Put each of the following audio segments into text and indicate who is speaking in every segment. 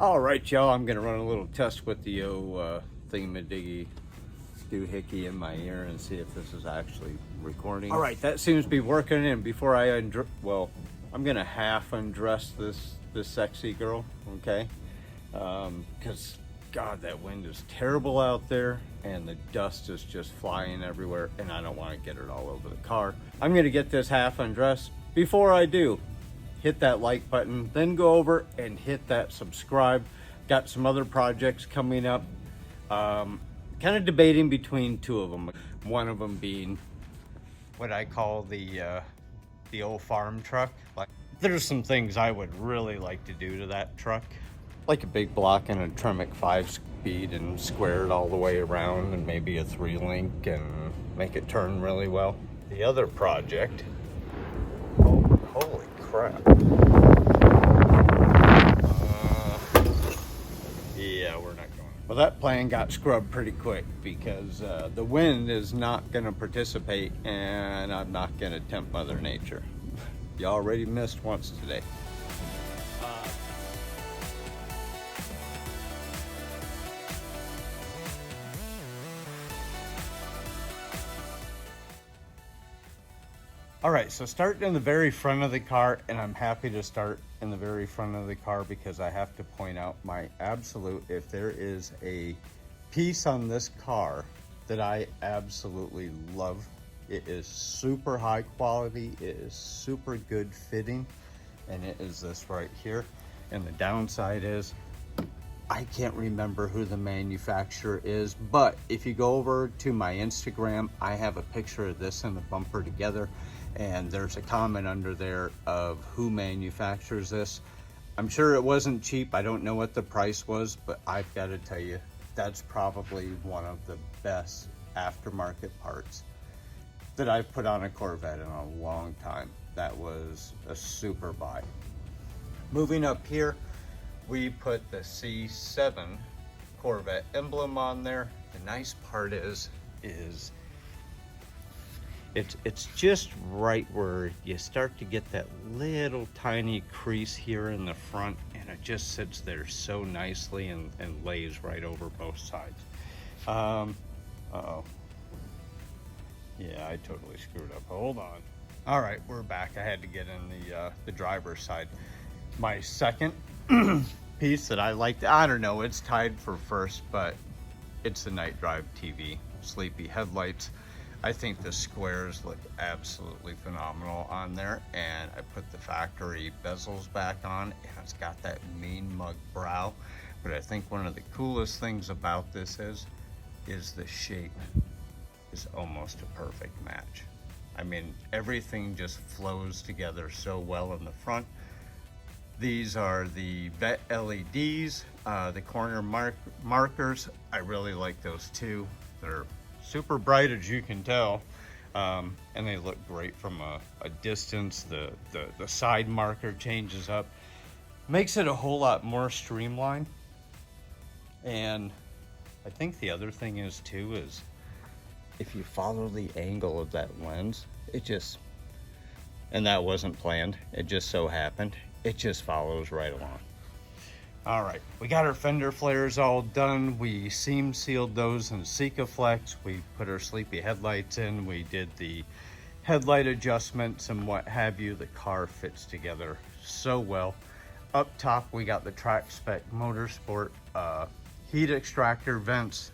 Speaker 1: All right, y'all, I'm gonna run a little test with the thingamadiggy doohickey in my ear and see if this is actually recording. All right, that seems to be working. And before I I'm gonna half undress this sexy girl, okay? Because God, that wind is terrible out there and the dust is just flying everywhere and I don't want to get it all over the car. I'm gonna get this half undressed. Before I do, hit that like button, then go over and hit that subscribe. Got some other projects coming up. Kind of debating between two of them. One of them being what I call the old farm truck. Like, there's some things I would really like to do to that truck. Like a big block and a Tremec 5-speed and square it all the way around, and maybe a 3-link and make it turn really well. The other project, holy crap. Yeah, we're not going. Well, that plan got scrubbed pretty quick because the wind is not going to participate and I'm not going to tempt Mother Nature. You already missed once today. All right, so starting in the very front of the car, and I'm happy to start in the very front of the car because I have to point out my absolute, if there is a piece on this car that I absolutely love, it is super high quality, it is super good fitting, and it is this right here. And the downside is, I can't remember who the manufacturer is, but if you go over to my Instagram, I have a picture of this and the bumper together, and there's a comment under there of who manufactures this. I'm sure it wasn't cheap. I don't know what the price was, but I've got to tell you, that's probably one of the best aftermarket parts that I've put on a Corvette in a long time. That was a super buy. Moving up here, we put the C7 Corvette emblem on there. The nice part is it's just right where you start to get that little tiny crease here in the front, and it just sits there so nicely and lays right over both sides. Uh-oh. Yeah, I totally screwed up. Hold on. All right, we're back. I had to get in the driver's side. My second piece that I liked, I don't know, it's tied for first, but it's the night drive TV, sleepy headlights. I think the squares look absolutely phenomenal on there, and I put the factory bezels back on, and it's got that mean mug brow. But I think one of the coolest things about this is the shape is almost a perfect match. I mean, everything just flows together so well in the front. These are the Vet LEDs, the corner markers. I really like those too. They're super bright, as you can tell, and they look great from a distance. The side marker changes up, makes it a whole lot more streamlined. And I think the other thing is too is if you follow the angle of that lens, it just, and that wasn't planned, it just so happened, it just follows right along. All right, we got our fender flares all done. We seam sealed those in Sika Flex. We put our sleepy headlights in. We did the headlight adjustments and what have you. The car fits together so well. Up top, we got the track spec Motorsport heat extractor vents.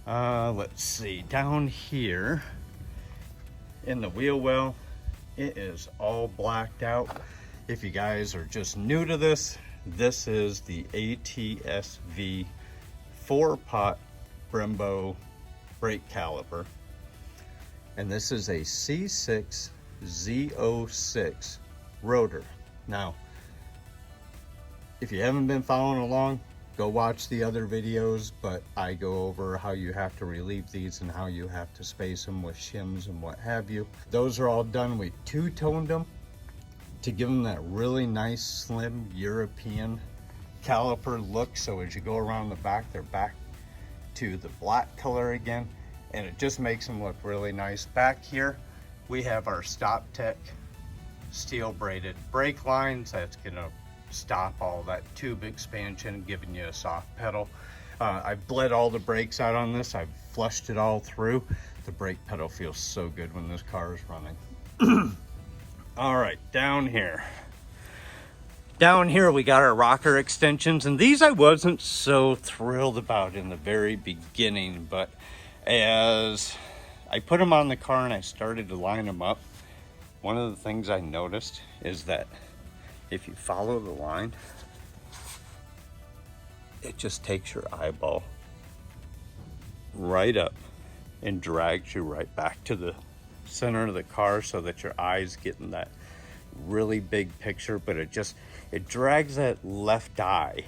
Speaker 1: Let's see, down here in the wheel well, it is all blacked out. If you guys are just new to this, this is the ATS-V 4-pot Brembo brake caliper. And this is a C6 Z06 rotor. Now, if you haven't been following along, go watch the other videos, but I go over how you have to relieve these and how you have to space them with shims and what have you. Those are all done. We two-toned them to give them that really nice, slim European caliper look. So as you go around the back, they're back to the black color again, and it just makes them look really nice. Back here, we have our Stop Tech steel braided brake lines. That's gonna stop all that tube expansion, giving you a soft pedal. I've bled all the brakes out on this. I've flushed it all through. The brake pedal feels so good when this car is running. All right, down here. Down here we got our rocker extensions, and these I wasn't so thrilled about in the very beginning, but as I put them on the car and I started to line them up, one of the things I noticed is that if you follow the line, it just takes your eyeball right up and drags you right back to the center of the car so that your eyes get in that really big picture, but it drags that left eye.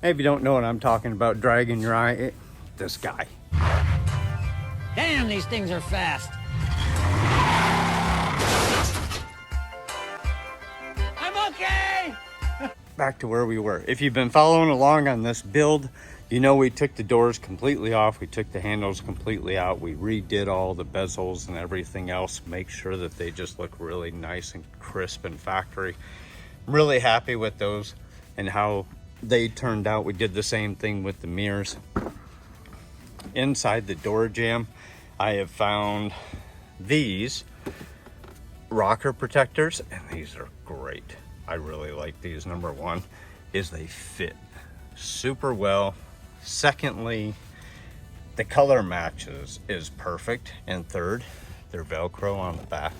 Speaker 1: If you don't know what I'm talking about, dragging your eye, this guy.
Speaker 2: Damn, these things are fast. I'm okay.
Speaker 1: Back to where we were. If you've been following along on this build, you know we took the doors completely off, we took the handles completely out, we redid all the bezels and everything else, make sure that they just look really nice and crisp and factory. I'm really happy with those and how they turned out. We did the same thing with the mirrors. Inside the door jamb, I have found these rocker protectors, and these are great. I really like these. Number one is they fit super well. Secondly, the color matches is perfect. And third, they're Velcro on the back,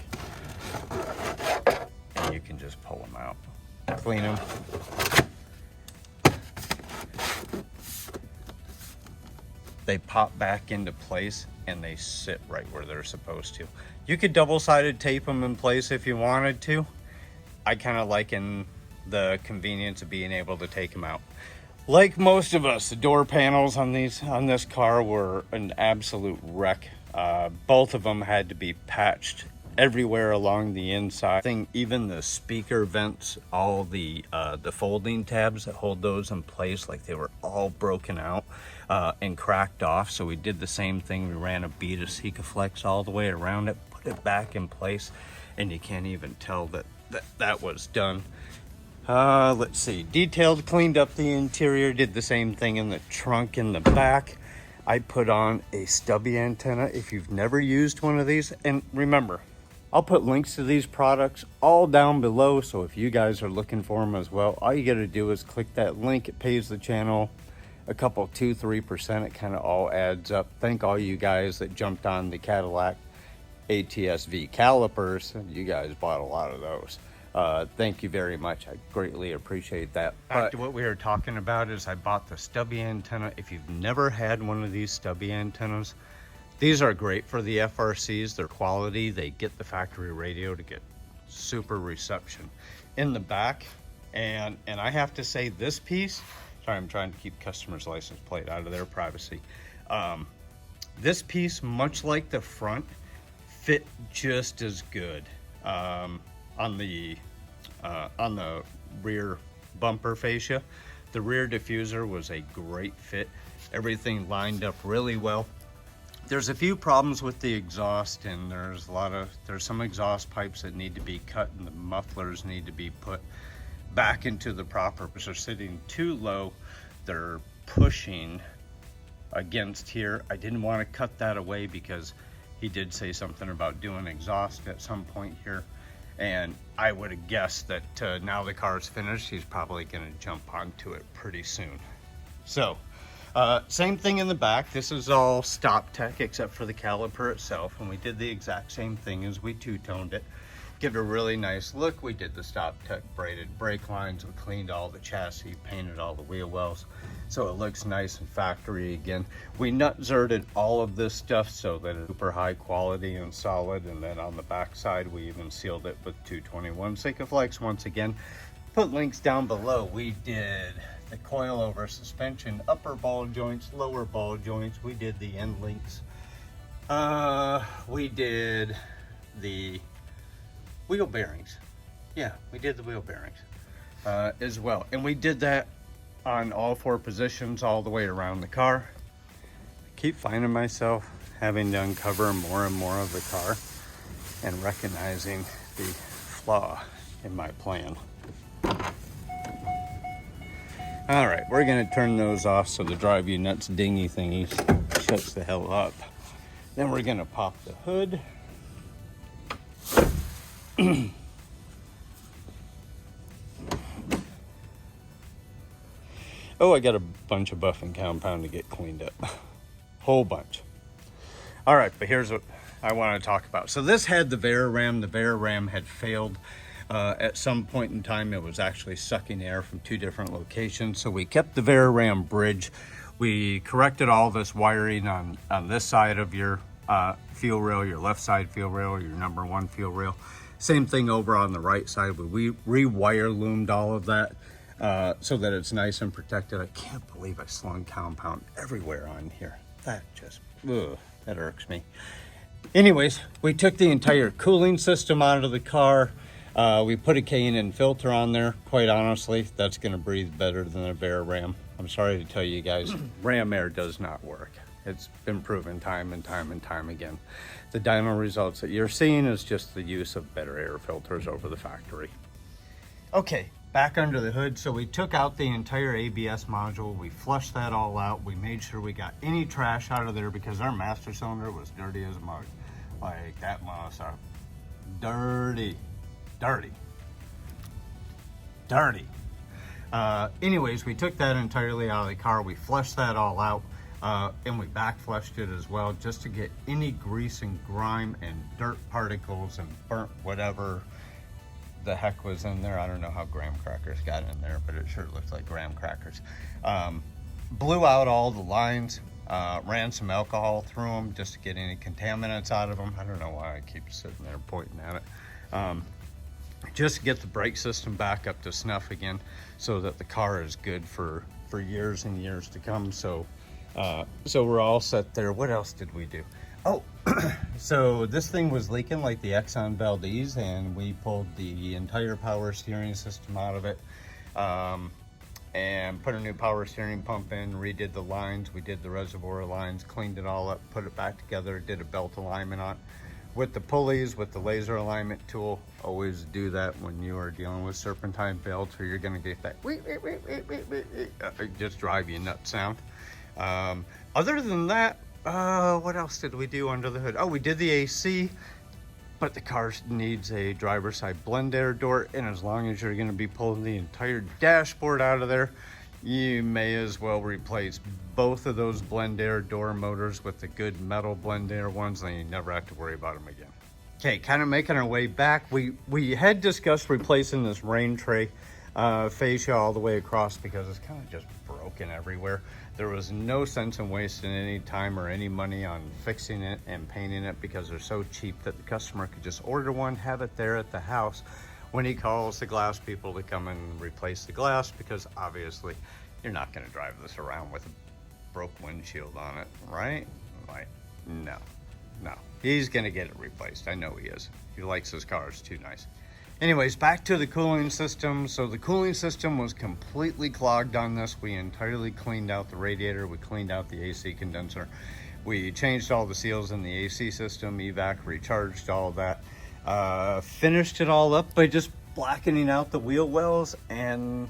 Speaker 1: and you can just pull them out, clean them. They pop back into place and they sit right where they're supposed to. You could double-sided tape them in place if you wanted to. I kind of like in the convenience of being able to take them out. Like most of us, the door panels on this car were an absolute wreck. Both of them had to be patched everywhere along the inside. Even the speaker vents, all the folding tabs that hold those in place, like they were all broken out and cracked off. So we did the same thing. We ran a bead of Sika Flex all the way around it, put it back in place, and you can't even tell that was done. Let's see, detailed, cleaned up the interior, did the same thing in the trunk in the back. I put on a stubby antenna. If you've never used one of these, and remember, I'll put links to these products all down below, so if you guys are looking for them as well, all you gotta do is click that link. It pays the channel a couple, 2-3%. It kind of all adds up. Thank all you guys that jumped on the Cadillac ATS-V Calipers. You guys bought a lot of those. Thank you very much. I greatly appreciate that. Back to what we were talking about is I bought the stubby antenna. If you've never had one of these stubby antennas, these are great for the FRCs. They're quality. They get the factory radio to get super reception in the back. And I have to say, this piece, sorry, I'm trying to keep customer's license plate out of their privacy. This piece, much like the front, fit just as good. On the rear bumper fascia, the rear diffuser was a great fit. Everything lined up really well. There's a few problems with the exhaust, and there's some exhaust pipes that need to be cut, and the mufflers need to be put back into the proper, because they're sitting too low. They're pushing against here. I didn't want to cut that away because he did say something about doing exhaust at some point here. And I would have guessed that now the car is finished, he's probably going to jump onto it pretty soon. So, same thing in the back. This is all stop tech except for the caliper itself. And we did the exact same thing as we two-toned it. Give it a really nice look. We did the stop tech braided brake lines. We cleaned all the chassis, painted all the wheel wells, so it looks nice and factory again. We nut zerted all of this stuff so that it's super high quality and solid. And then on the back side, we even sealed it with 221 Sika Flex once again. Put links down below. We did the coilover suspension, upper ball joints, lower ball joints. We did the end links. We did the wheel bearings. Yeah, we did the wheel bearings as well. And we did that on all 4 positions all the way around the car. I keep finding myself having to uncover more and more of the car and recognizing the flaw in my plan. All right, we're gonna turn those off so the drive you nuts dingy thingy shuts the hell up. Then we're gonna pop the hood. Oh, I got a bunch of buffing compound to get cleaned up. Whole bunch. All right, but here's what I want to talk about. So this had the Ram. The Ram had failed. At some point in time, it was actually sucking air from 2 different locations. So we kept the Ram bridge. We corrected all this wiring on this side of your fuel rail, your left side fuel rail, your number 1 fuel rail. Same thing over on the right side. We rewire loomed all of that so that it's nice and protected. I can't believe I slung compound everywhere on here. That just, ugh, that irks me. Anyways, we took the entire cooling system out of the car. We put a K&N filter on there. Quite honestly, that's going to breathe better than a Ram. I'm sorry to tell you guys, Ram air does not work. It's been proven time and time and time again. The dyno results that you're seeing is just the use of better air filters over the factory. Okay, back under the hood. So we took out the entire ABS module. We flushed that all out. We made sure we got any trash out of there because our master cylinder was dirty as a mug. Like that must are dirty. Anyways, we took that entirely out of the car. We flushed that all out and we back flushed it as well just to get any grease and grime and dirt particles and burnt whatever the heck was in there. I don't know how graham crackers got in there, but it sure looks like graham crackers. Blew out all the lines, ran some alcohol through them just to get any contaminants out of them. I don't know why I keep sitting there pointing at it. Just to get the brake system back up to snuff again so that the car is good for years and years to come. So we're all set there. What else did we do? Oh, so this thing was leaking like the Exxon Valdez, and we pulled the entire power steering system out of it and put a new power steering pump in, redid the lines. We did the reservoir lines, cleaned it all up, put it back together, did a belt alignment on with the pulleys, with the laser alignment tool. Always do that when you are dealing with serpentine belts, or you're going to get that just drive you nuts sound. Other than that, what else did we do under the hood? Oh, we did the AC, but the car needs a driver's side blend air door, and as long as you're going to be pulling the entire dashboard out of there, you may as well replace both of those blend air door motors with the good metal blend air ones, then you never have to worry about them again. Okay, kind of making our way back. We had discussed replacing this rain tray fascia all the way across because it's kind of just broken everywhere. There was no sense in wasting any time or any money on fixing it and painting it because they're so cheap that the customer could just order one, have it there at the house when he calls the glass people to come and replace the glass, because obviously you're not going to drive this around with a broke windshield on it, right? Like, no. He's going to get it replaced. I know he is. He likes his cars too nice. Anyways, back to the cooling system. So the cooling system was completely clogged on this. We entirely cleaned out the radiator. We cleaned out the AC condenser. We changed all the seals in the AC system, evac, recharged all that. Finished it all up by just blackening out the wheel wells. And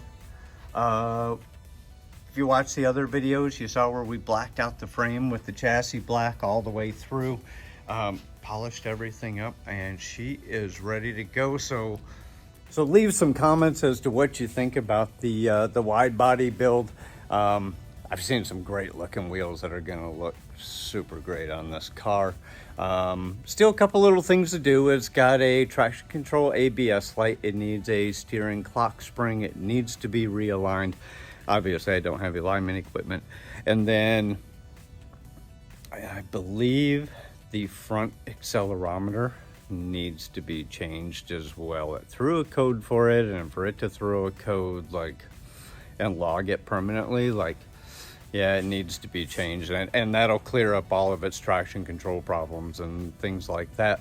Speaker 1: if you watch the other videos, you saw where we blacked out the frame with the chassis black all the way through. Polished everything up, and she is ready to go. So leave some comments as to what you think about the wide body build. I've seen some great looking wheels that are going to look super great on this car. Still a couple little things to do. It's got a traction control ABS light. It needs a steering clock spring. It needs to be realigned. Obviously, I don't have alignment equipment. And then I believe the front accelerometer needs to be changed as well. It threw a code for it, and for it to throw a code and log it permanently, yeah, it needs to be changed, and that'll clear up all of its traction control problems and things like that.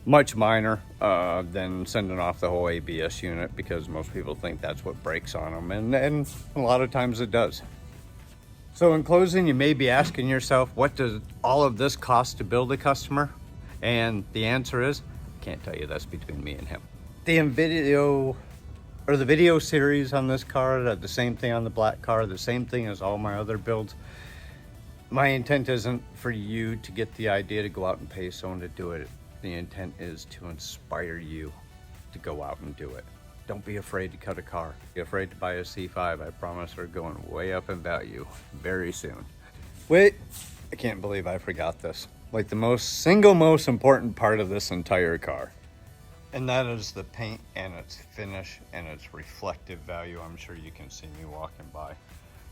Speaker 1: Much minor than sending off the whole ABS unit, because most people think that's what breaks on them, and a lot of times it does. So in closing, you may be asking yourself, what does all of this cost to build a customer? And the answer is, I can't tell you. That's between me and him. The video or the video series on this car, the same thing on the black car, the same thing as all my other builds. My intent isn't for you to get the idea to go out and pay someone to do it. The intent is to inspire you to go out and do it. Don't be afraid to cut a car. Be afraid to buy a C5. I promise they're going way up in value very soon. Wait, I can't believe I forgot this. Like the single most important part of this entire car. And that is the paint and its finish and its reflective value. I'm sure you can see me walking by.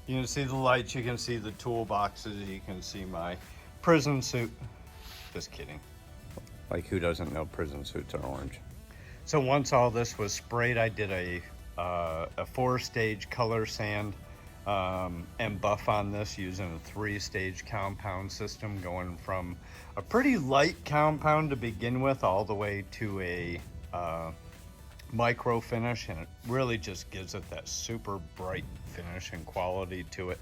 Speaker 1: You can see the lights, you can see the toolboxes, you can see my prison suit. Just kidding. Like, who doesn't know prison suits are orange? So once all this was sprayed, I did a 4-stage color sand and buff on this using a 3-stage compound system, going from a pretty light compound to begin with all the way to a micro finish, and it really just gives it that super bright finish and quality to it,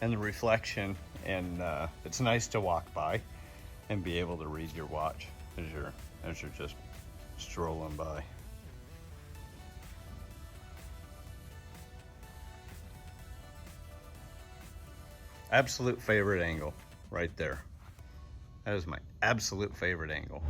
Speaker 1: and the reflection, and it's nice to walk by and be able to read your watch as you're just strolling by. Absolute favorite angle right there. That is my absolute favorite angle.